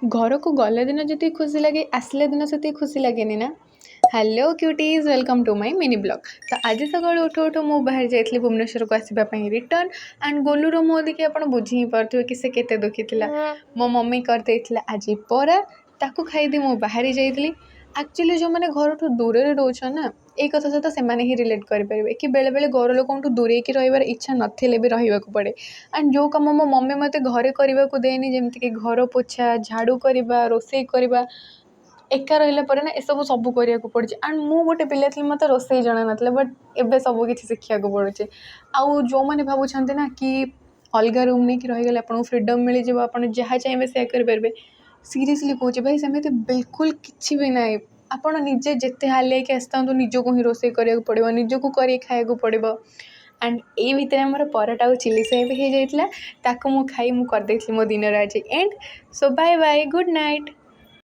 घर को गले दिन जी खुशी लगे आसले दिन से खुशी लगे ना। Hello cuties welcome to my mini blog. तो आज सका उठू उठू मु बाहर जाइली भुवनेश्वर को आसपाई रिटर्न एंड गोलूर मुँह देखिए आप बुझी ही पारे कि से केते दुखी थिला। मो मम्मी करते आज परा ताकू खाईदी मु बाहरी जाइली। एक्चुअली जो मैंने घर ठू दूर रोचन ना एक कथा सहित से ही रिलेट करेंगे कि बेले बेले घर लोक दूरे की रही इच्छा नथिले भी रहा पड़े। एंड जो कम मो मम्मी मत घरे करने को देनी जमीक कि घर पोछा झाड़ू करवा रोसई करवा एका रहा पर ना एसबू सब करने को पड़े। एंड मु गोटे पिला थी मत रोसई जाना ना बट एबे सब किसी शिखा पड़े। आउ जो मैंने भावुं ना कि अलग रूम नहीं कि रहीगले आपको फ्रीडम मिल जाव आप जहाँ चाहिए से करेंगे। सीरियसली कहूँ भाई सेमती बिल्कुल किसी भी ना आपण निजे जिते हाल कि आसता निजक ही रोसई करा पड़ो निजक कर खाया पड़ो। एंड ये भितर आम पराटा और चिली सोया भी हो जाता ताकू मु खाई मु करदे मो दिन आज and so bye bye good night.